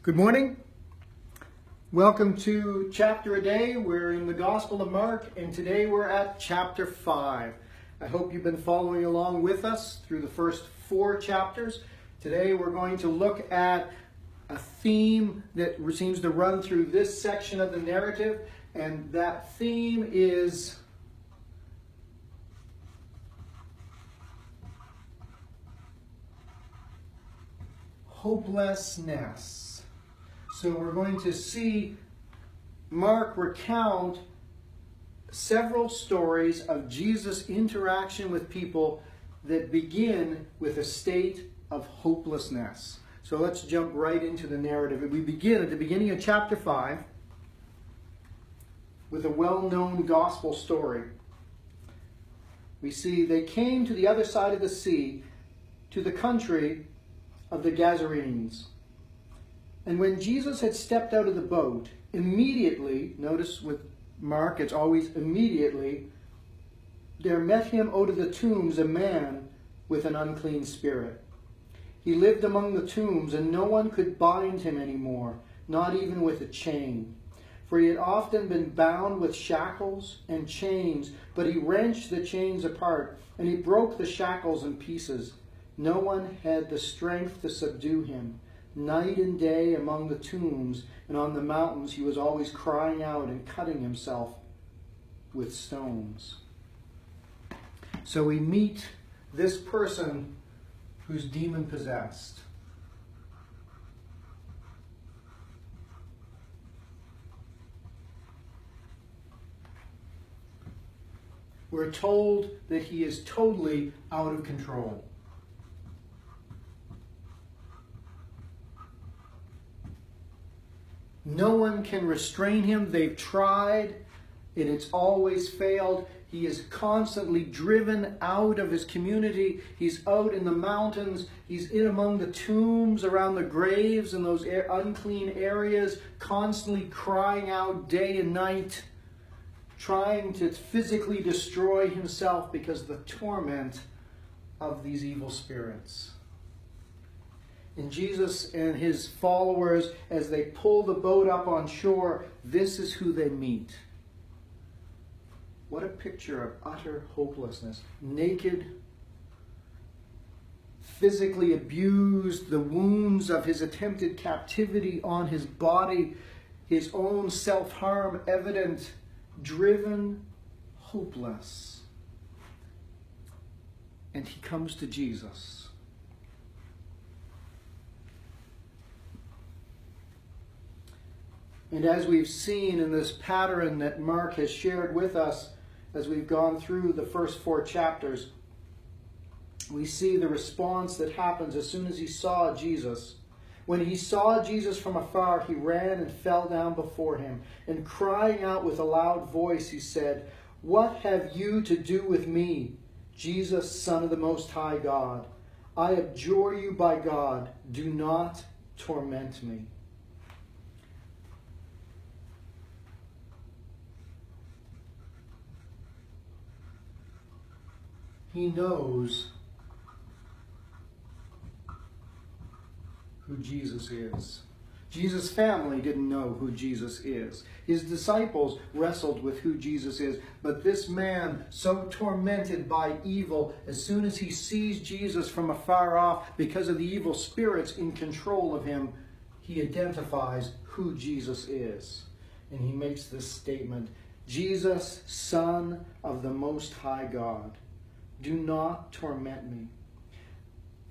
Good morning. Welcome to Chapter a Day. We're in the Gospel of Mark, and today we're at Chapter 5. I hope you've been following along with us through the first 4 chapters. Today we're going to look at a theme that seems to run through this section of the narrative, and that theme is hopelessness. So we're going to see Mark recount several stories of Jesus' interaction with people that begin with a state of hopelessness. So let's jump right into the narrative. We begin at the beginning of chapter 5 with a well-known gospel story. We see they came to the other side of the sea, to the country of the Gadarenes. And when Jesus had stepped out of the boat, immediately, notice with Mark, it's always immediately, there met him out of the tombs a man with an unclean spirit. He lived among the tombs, and no one could bind him anymore, not even with a chain. For he had often been bound with shackles and chains, but he wrenched the chains apart, and he broke the shackles in pieces. No one had the strength to subdue him. Night and day among the tombs and on the mountains he was always crying out and cutting himself with stones. So we meet this person who's demon-possessed. We're told that he is totally out of control. No one can restrain him. They've tried, and it's always failed. He is constantly driven out of his community. He's out in the mountains. He's in among the tombs, around the graves, in those unclean areas, constantly crying out day and night, trying to physically destroy himself because of the torment of these evil spirits. And Jesus and his followers, as they pull the boat up on shore, this is who they meet. What a picture of utter hopelessness. Naked, physically abused, the wounds of his attempted captivity on his body, his own self-harm evident, driven, hopeless. And he comes to Jesus. And as we've seen in this pattern that Mark has shared with us as we've gone through the first 4 chapters, we see the response that happens as soon as he saw Jesus. When he saw Jesus from afar, he ran and fell down before him. And crying out with a loud voice, he said, "What have you to do with me, Jesus, Son of the Most High God? I adjure you by God, do not torment me." He knows who Jesus is. Jesus' family didn't know who Jesus is. His disciples wrestled with who Jesus is. But this man, so tormented by evil, as soon as he sees Jesus from afar off, because of the evil spirits in control of him, he identifies who Jesus is. And he makes this statement, "Jesus, Son of the Most High God, do not torment me."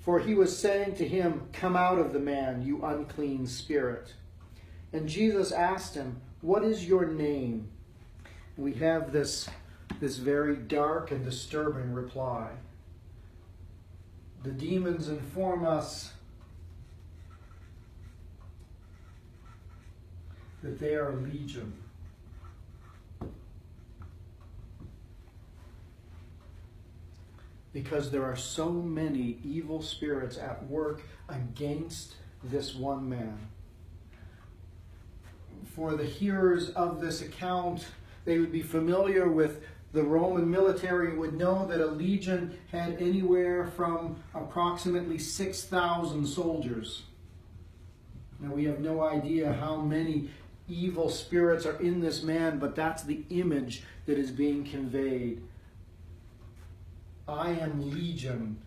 For he was saying to him, "Come out of the man, you unclean spirit." And Jesus asked him, "What is your name?" We have this very dark and disturbing reply. The demons inform us that they are legion. Because there are so many evil spirits at work against this one man. For the hearers of this account, they would be familiar with the Roman military, would know that a legion had anywhere from approximately 6,000 soldiers. Now, we have no idea how many evil spirits are in this man, but that's the image that is being conveyed. I am legion,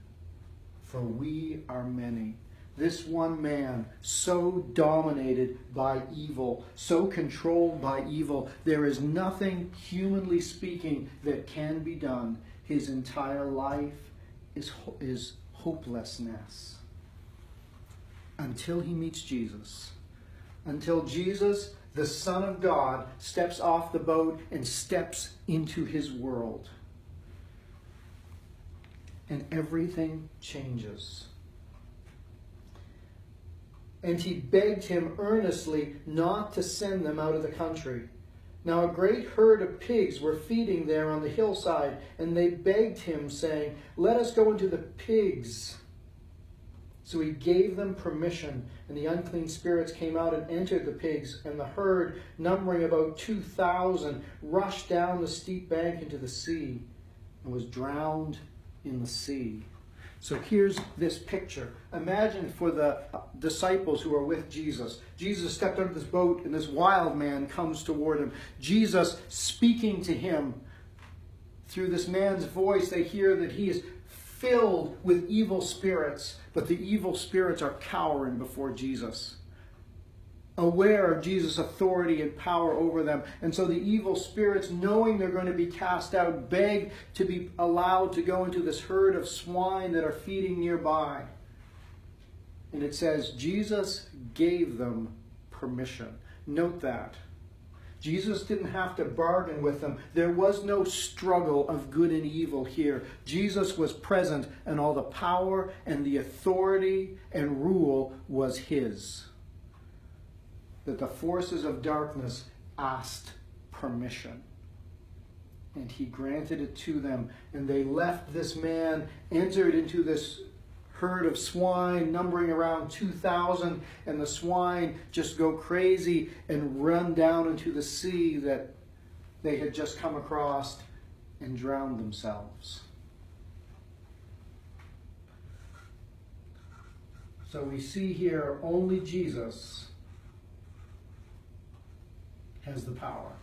for we are many. This one man, so dominated by evil, so controlled by evil, there is nothing, humanly speaking, that can be done. His entire life is hopelessness. Until he meets Jesus. Until Jesus, the Son of God, steps off the boat and steps into his world. And everything changes. And he begged him earnestly not to send them out of the country. Now a great herd of pigs were feeding there on the hillside, and they begged him, saying, "Let us go into the pigs." So he gave them permission, and the unclean spirits came out and entered the pigs, and the herd, numbering about 2,000, rushed down the steep bank into the sea, and was drowned in the sea. So here's this picture. Imagine for the disciples who are with Jesus. Jesus stepped out of this boat and this wild man comes toward him. Jesus speaking to him. Through this man's voice, they hear that he is filled with evil spirits, but the evil spirits are cowering before Jesus, aware of Jesus' authority and power over them. And so the evil spirits, knowing they're going to be cast out, beg to be allowed to go into this herd of swine that are feeding nearby. And it says, Jesus gave them permission. Note that. Jesus didn't have to bargain with them. There was no struggle of good and evil here. Jesus was present, and all the power and the authority and rule was his. That the forces of darkness asked permission. And he granted it to them. And they left this man, entered into this herd of swine, numbering around 2,000. And the swine just go crazy and run down into the sea that they had just come across and drowned themselves. So we see here only Jesus has the power.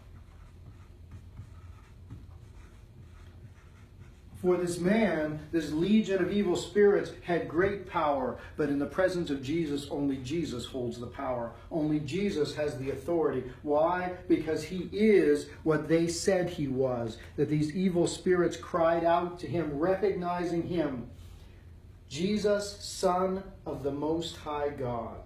For this man, this legion of evil spirits had great power, but in the presence of Jesus, only Jesus holds the power. Only Jesus has the authority. Why? Because he is what they said he was. That these evil spirits cried out to him, recognizing him, Jesus, Son of the Most High God.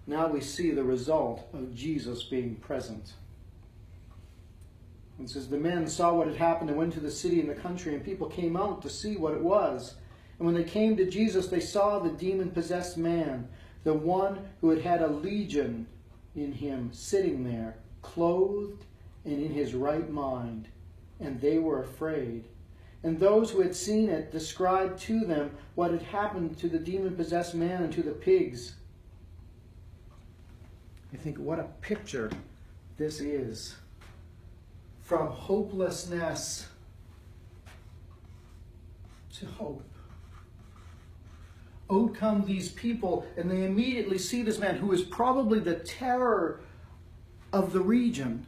Now we see the result of Jesus being present. It says, the men saw what had happened and went to the city and the country, and people came out to see what it was. And when they came to Jesus, they saw the demon-possessed man, the one who had had a legion in him, sitting there, clothed and in his right mind. And they were afraid. And those who had seen it described to them what had happened to the demon-possessed man and to the pigs. You think, what a picture this is. From hopelessness to hope. Out come these people, and they immediately see this man who is probably the terror of the region.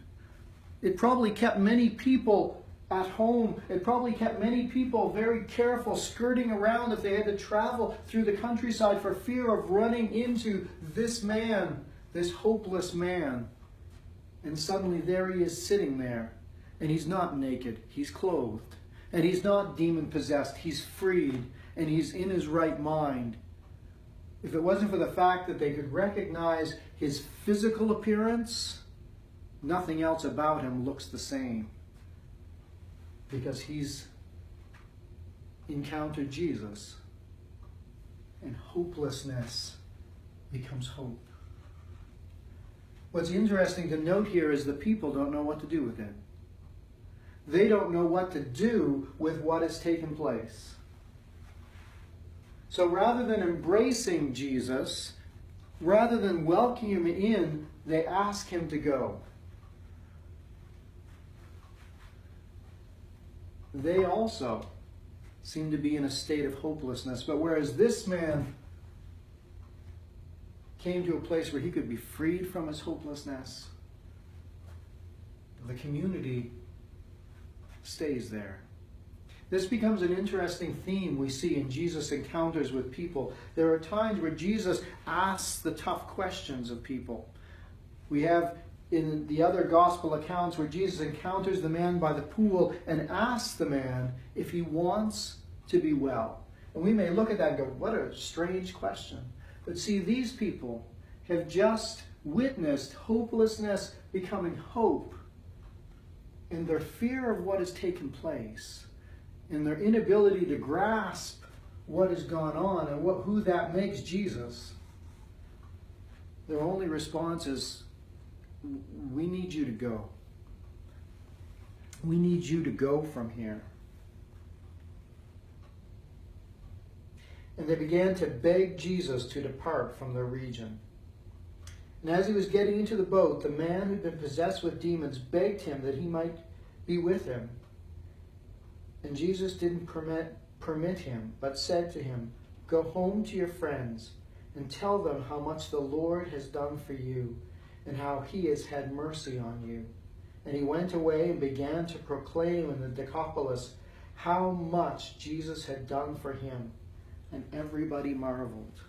It probably kept many people at home. It probably kept many people very careful, skirting around if they had to travel through the countryside for fear of running into this man, this hopeless man. And suddenly there he is sitting there. And he's not naked, he's clothed. And he's not demon-possessed, he's freed. And he's in his right mind. If it wasn't for the fact that they could recognize his physical appearance, nothing else about him looks the same. Because he's encountered Jesus. And hopelessness becomes hope. What's interesting to note here is the people don't know what to do with it. They don't know what to do with what has taken place. So rather than embracing Jesus, rather than welcoming him in, they ask him to go. They also seem to be in a state of hopelessness. But whereas this man came to a place where he could be freed from his hopelessness, the community stays there. This becomes an interesting theme we see in Jesus' encounters with people. There are times where Jesus asks the tough questions of people. We have in the other gospel accounts where Jesus encounters the man by the pool and asks the man if he wants to be well. And we may look at that and go, what a strange question. But see, these people have just witnessed hopelessness becoming hope. And their fear of what has taken place, and their inability to grasp what has gone on and who that makes Jesus, their only response is, we need you to go. We need you to go from here. And they began to beg Jesus to depart from their region. And as he was getting into the boat, the man who'd been possessed with demons begged him that he might be with him. And Jesus didn't permit him, but said to him, go home to your friends and tell them how much the Lord has done for you and how he has had mercy on you. And he went away and began to proclaim in the Decapolis how much Jesus had done for him. And everybody marveled.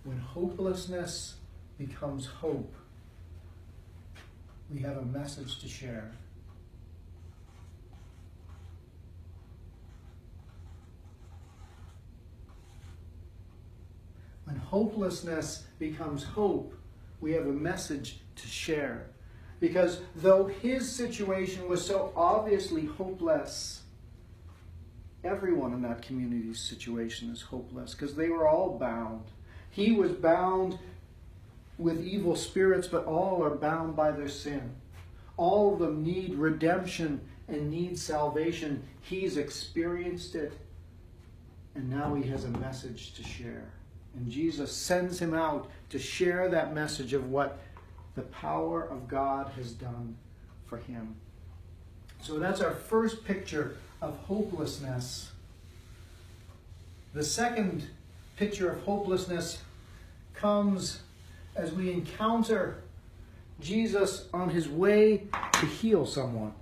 When hopelessness becomes hope, we have a message to share. When hopelessness becomes hope, we have a message to share. Because though his situation was so obviously hopeless, everyone in that community's situation is hopeless because they were all bound. He was bound with evil spirits, but all are bound by their sin. All of them need redemption and need salvation. He's experienced it, and now he has a message to share. And Jesus sends him out to share that message of what the power of God has done for him. So that's our first picture of hopelessness. The second picture of hopelessness comes as we encounter Jesus on his way to heal someone.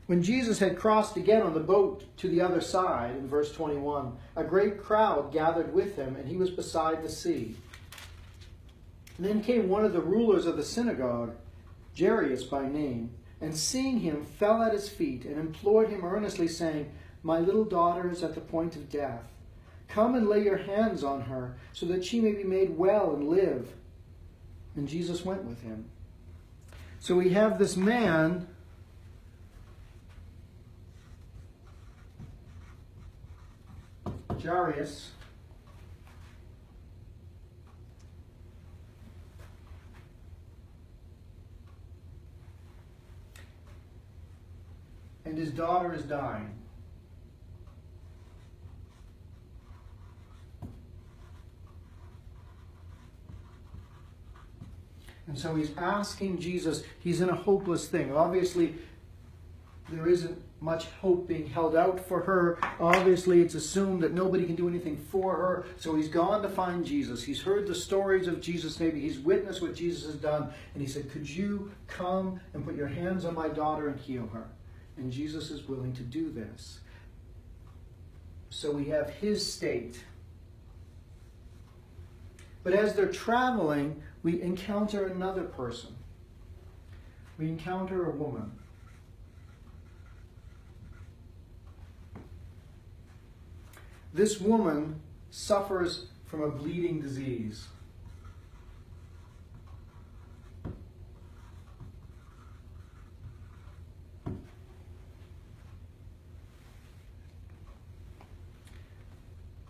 When Jesus had crossed again on the boat to the other side, in verse 21, a great crowd gathered with him, and he was beside the sea. And then came one of the rulers of the synagogue, Jairus by name, and seeing him, fell at his feet and implored him earnestly, saying, my little daughter is at the point of death. Come and lay your hands on her, so that she may be made well and live. And Jesus went with him. So we have this man Jairus, and his daughter is dying. And so he's asking Jesus, he's in a hopeless thing. Obviously, there isn't much hope being held out for her. Obviously, it's assumed that nobody can do anything for her. So he's gone to find Jesus. He's heard the stories of Jesus. Maybe he's witnessed what Jesus has done. And he said, could you come and put your hands on my daughter and heal her? And Jesus is willing to do this. So we have his state. But as they're traveling, we encounter another person. We encounter a woman. This woman suffers from a bleeding disease.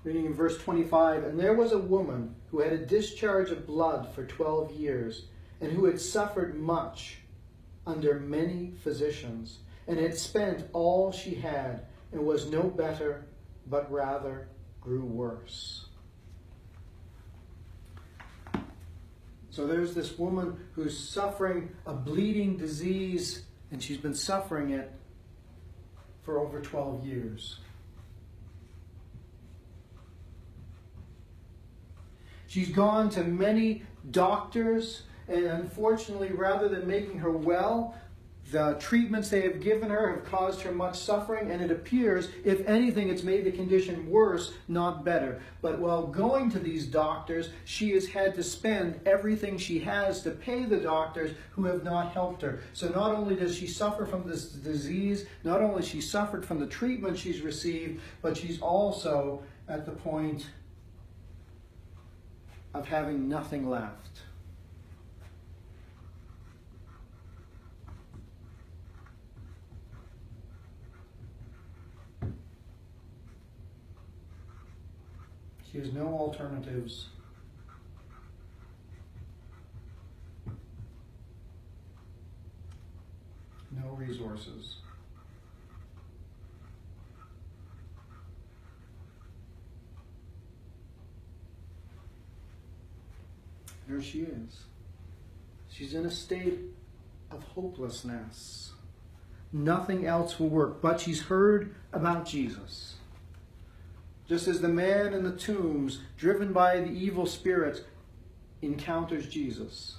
Reading in verse 25, and there was a woman who had a discharge of blood for 12 years, and who had suffered much under many physicians, and had spent all she had, and was no better, but rather grew worse. So there's this woman who's suffering a bleeding disease, and she's been suffering it for over 12 years. She's gone to many doctors, and unfortunately, rather than making her well, the treatments they have given her have caused her much suffering, and it appears, if anything, it's made the condition worse, not better. But while going to these doctors, she has had to spend everything she has to pay the doctors who have not helped her. So not only does she suffer from this disease, not only has she suffered from the treatment she's received, but she's also at the point of having nothing left. She has no alternatives. No resources. There she is. She's in a state of hopelessness. Nothing else will work, but she's heard about Jesus. Just as the man in the tombs, driven by the evil spirits, encounters Jesus.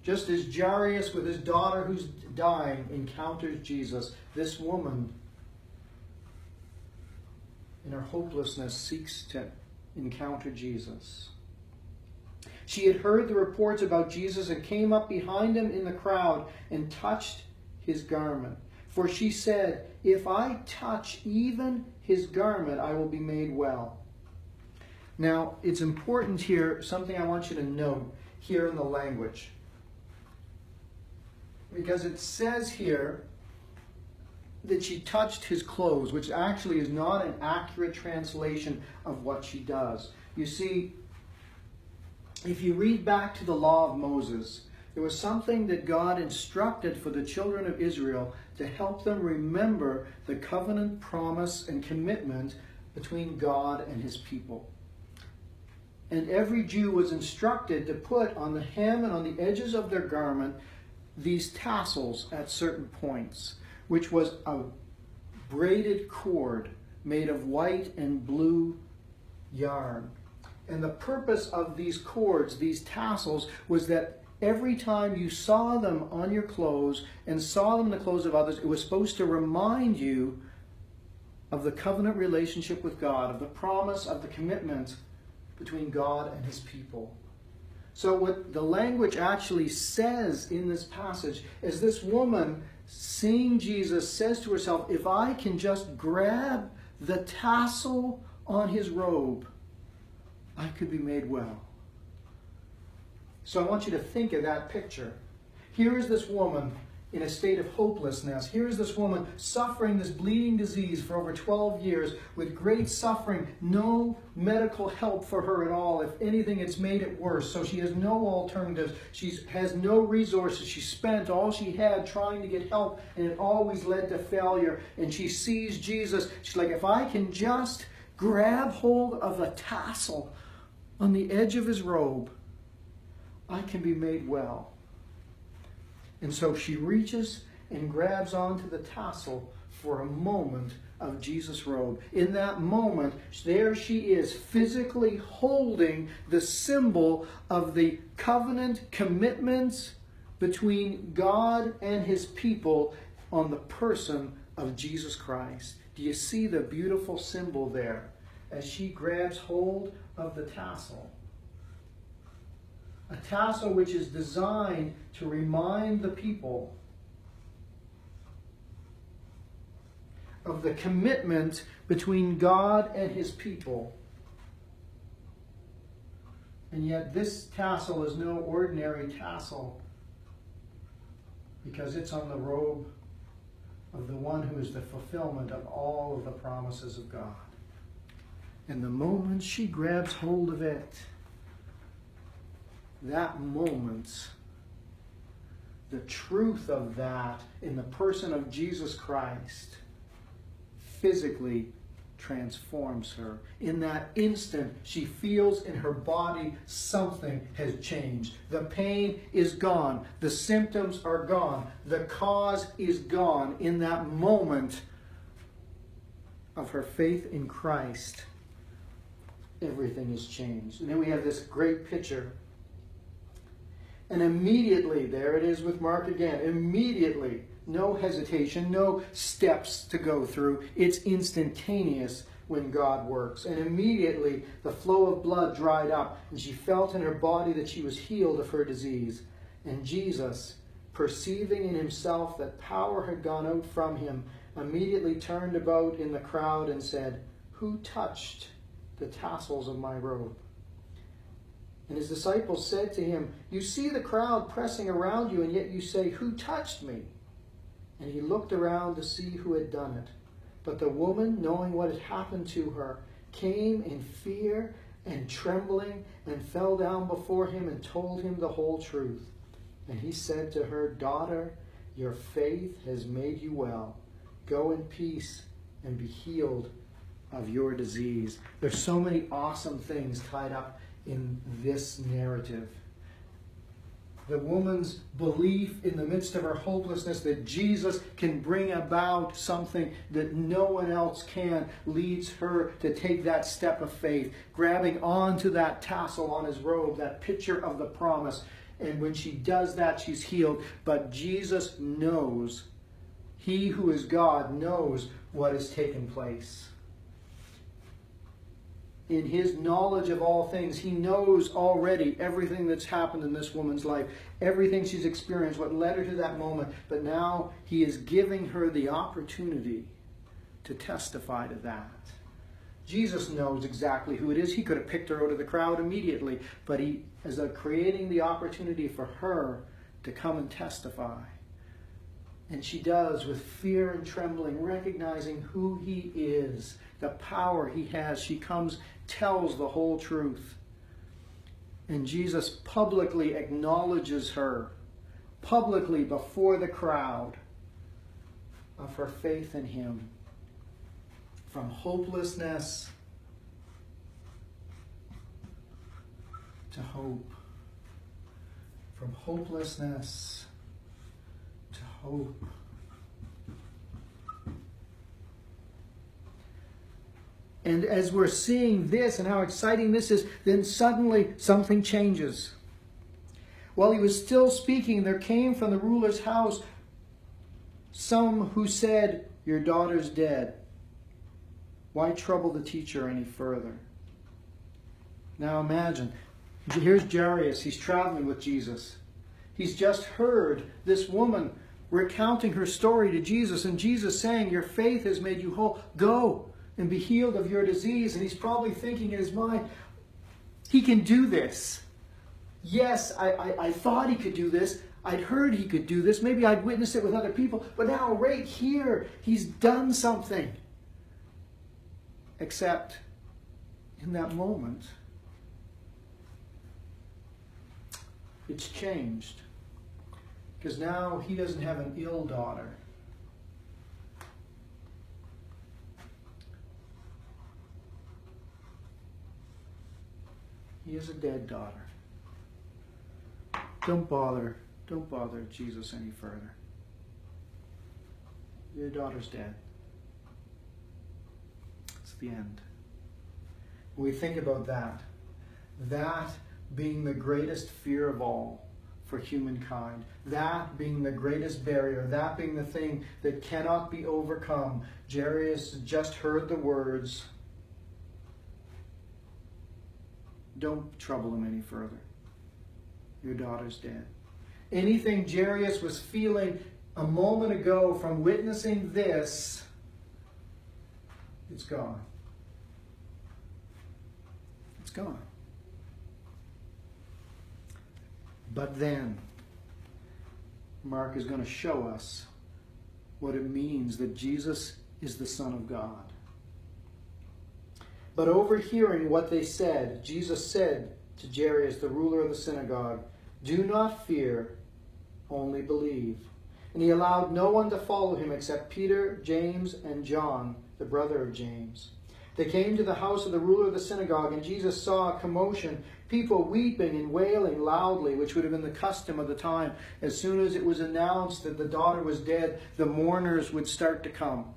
Just as Jairus with his daughter who's dying encounters Jesus, this woman in her hopelessness seeks to encounter Jesus. She had heard the reports about Jesus and came up behind him in the crowd and touched his garment. For she said, "If I touch even his garment, I will be made well." Now, it's important here, something I want you to note here in the language. Because it says here that she touched his clothes, which actually is not an accurate translation of what she does. You see, if you read back to the law of Moses, there was something that God instructed for the children of Israel to help them remember the covenant promise and commitment between God and his people. And every Jew was instructed to put on the hem and on the edges of their garment these tassels at certain points, which was a braided cord made of white and blue yarn. And the purpose of these cords, these tassels, was that every time you saw them on your clothes and saw them in the clothes of others, it was supposed to remind you of the covenant relationship with God, of the promise, of the commitment between God and his people. So what the language actually says in this passage is this woman, seeing Jesus, says to herself, if I can just grab the tassel on his robe, I could be made well. So I want you to think of that picture. Here is this woman in a state of hopelessness. Here is this woman suffering this bleeding disease for over 12 years with great suffering, no medical help for her at all. If anything, it's made it worse. So she has no alternatives. She has no resources. She spent all she had trying to get help, and it always led to failure. And she sees Jesus. She's like, if I can just grab hold of the tassel on the edge of his robe, I can be made well. And so she reaches and grabs onto the tassel for a moment of Jesus' robe. In that moment, there she is, physically holding the symbol of the covenant commitments between God and his people on the person of Jesus Christ. Do you see the beautiful symbol there as she grabs hold of the tassel? A tassel which is designed to remind the people of the commitment between God and his people. And yet this tassel is no ordinary tassel, because it's on the robe of the one who is the fulfillment of all of the promises of God. And the moment she grabs hold of it, that moment, the truth of that in the person of Jesus Christ physically transforms her. In that instant, she feels in her body something has changed. The pain is gone. The symptoms are gone. The cause is gone. In that moment of her faith in Christ, everything is changed. And then we have this great picture. And immediately, there it is with Mark again, immediately, no hesitation, no steps to go through. It's instantaneous when God works. And immediately, the flow of blood dried up, and she felt in her body that she was healed of her disease. And Jesus, perceiving in himself that power had gone out from him, immediately turned about in the crowd and said, "Who touched the tassels of my robe?" And his disciples said to him, "You see the crowd pressing around you, and yet you say, 'Who touched me?'" And he looked around to see who had done it. But the woman, knowing what had happened to her, came in fear and trembling and fell down before him and told him the whole truth. And he said to her, "Daughter, your faith has made you well. Go in peace and be healed of your disease." There's so many awesome things tied up in this narrative. The woman's belief in the midst of her hopelessness that Jesus can bring about something that no one else can leads her to take that step of faith, grabbing onto that tassel on his robe, that picture of the promise. And when she does that, she's healed. But Jesus knows, he who is God knows what has taken place. In his knowledge of all things, he knows already everything that's happened in this woman's life, everything she's experienced, what led her to that moment. But now he is giving her the opportunity to testify to that. Jesus knows exactly who it is. He could have picked her out of the crowd immediately, but he is creating the opportunity for her to come and testify. And she does with fear and trembling, recognizing who he is, the power he has. She comes, tells the whole truth. And Jesus publicly acknowledges her, publicly before the crowd, of her faith in him. From hopelessness to hope. From hopelessness to hope. And as we're seeing this and how exciting this is, then suddenly something changes. While he was still speaking, there came from the ruler's house some who said, "Your daughter's dead. Why trouble the teacher any further?" Now imagine, here's Jairus. He's traveling with Jesus. He's just heard this woman recounting her story to Jesus, and Jesus saying, "Your faith has made you whole. Go and be healed of your disease." And he's probably thinking in his mind, he can do this. Yes, I thought he could do this. I'd heard he could do this. Maybe I'd witnessed it with other people. But now right here, he's done something. Except in that moment, it's changed. Because now he doesn't have an ill daughter. He has a dead daughter. Don't bother Jesus any further. Your daughter's dead. It's the end. When we think about that being the greatest fear of all for humankind, that being the greatest barrier, that being the thing that cannot be overcome, Jairus just heard the words, "Don't trouble him any further. Your daughter's dead." Anything Jairus was feeling a moment ago from witnessing this, it's gone. It's gone. But then, Mark is going to show us what it means that Jesus is the Son of God. But overhearing what they said, Jesus said to Jairus, the ruler of the synagogue, "Do not fear, only believe." And he allowed no one to follow him except Peter, James, and John, the brother of James. They came to the house of the ruler of the synagogue, and Jesus saw a commotion, people weeping and wailing loudly, which would have been the custom of the time. As soon as it was announced that the daughter was dead, the mourners would start to come.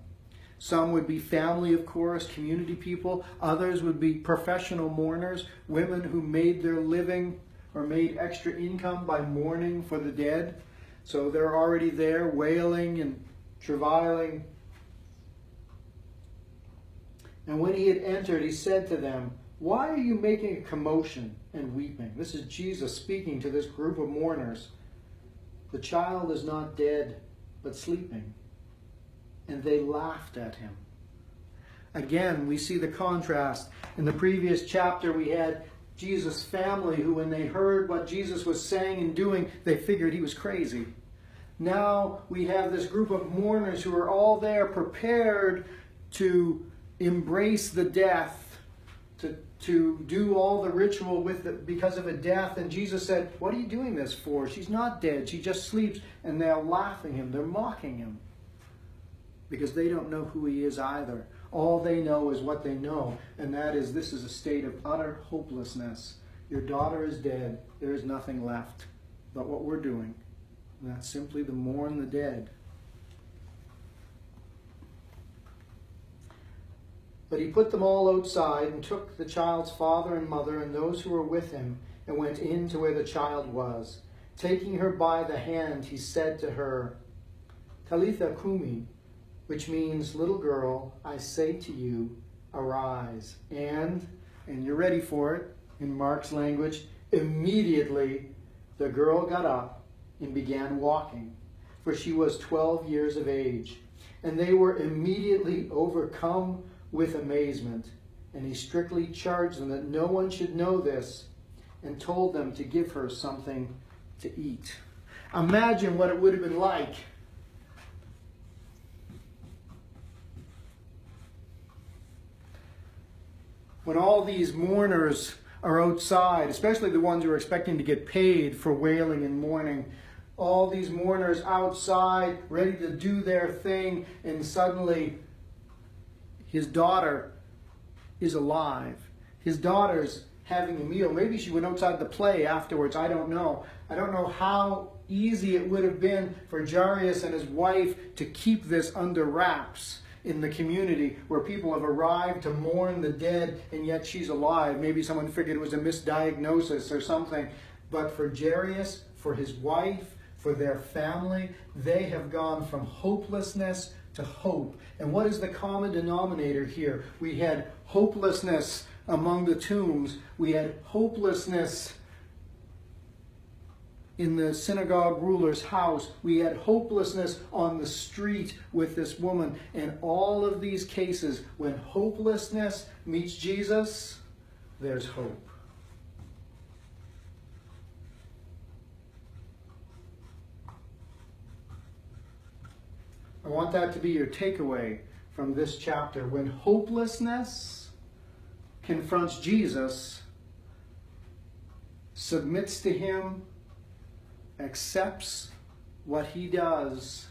Some would be family, of course, community people. Others would be professional mourners, women who made their living or made extra income by mourning for the dead. So they're already there wailing and travailing. And when he had entered, he said to them, "Why are you making a commotion and weeping?" This is Jesus speaking to this group of mourners. "The child is not dead, but sleeping." And they laughed at him. Again, we see the contrast. In the previous chapter, we had Jesus' family who, when they heard what Jesus was saying and doing, they figured he was crazy. Now we have this group of mourners who are all there prepared to embrace the death, to do all the ritual with it because of a death. And Jesus said, "What are you doing this for? She's not dead. She just sleeps." And they're laughing him. They're mocking him because they don't know who he is either. All they know is what they know, and that is this is a state of utter hopelessness. Your daughter is dead. There is nothing left but what we're doing. And that's simply to mourn the dead. But he put them all outside and took the child's father and mother and those who were with him and went in to where the child was. Taking her by the hand, he said to her, "Talitha kumi," which means, "Little girl, I say to you, arise." And you're ready for it, in Mark's language, immediately the girl got up and began walking, for she was 12 years of age. And they were immediately overcome with amazement. And he strictly charged them that no one should know this, and told them to give her something to eat. Imagine what it would have been like when all these mourners are outside, especially the ones who are expecting to get paid for wailing and mourning. All these mourners outside, ready to do their thing, and suddenly his daughter is alive. His daughter's having a meal. Maybe she went outside to play afterwards. I don't know. I don't know how easy it would have been for Jairus and his wife to keep this under wraps in the community where people have arrived to mourn the dead, and yet she's alive. Maybe someone figured it was a misdiagnosis or something. But for Jairus, for his wife, for their family, they have gone from hopelessness to hope. And what is the common denominator here? We had hopelessness among the tombs. We had hopelessness in the synagogue ruler's house. We had hopelessness on the street with this woman. In all of these cases, when hopelessness meets Jesus, there's hope. I want that to be your takeaway from this chapter. When hopelessness confronts Jesus, submits to him, accepts what he does,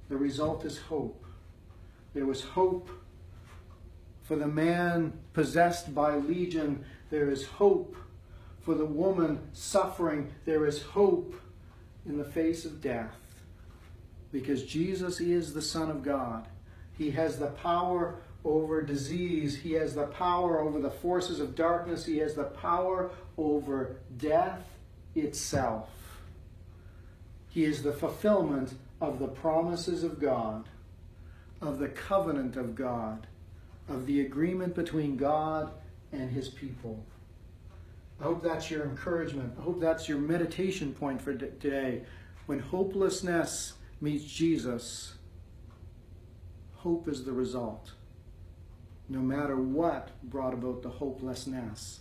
the result is hope. There was hope for the man possessed by legion. There is hope for the woman suffering. There is hope in the face of death. Because Jesus is the Son of God. He has the power over disease. He has the power over the forces of darkness. He has the power over death itself. He is the fulfillment of the promises of God, of the covenant of God, of the agreement between God and his people. I hope that's your encouragement. I hope that's your meditation point for today. When hopelessness meets Jesus, hope is the result. No matter what brought about the hopelessness,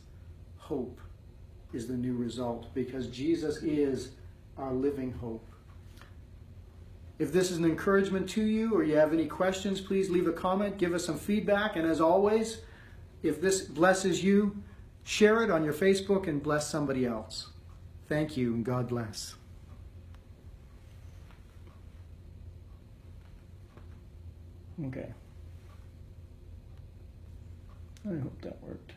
hope is the new result, because Jesus is our living hope. If this is an encouragement to you, or you have any questions, please leave a comment, give us some feedback, and as always, if this blesses you, share it on your Facebook and bless somebody else. Thank you, and God bless. Okay. I hope that worked.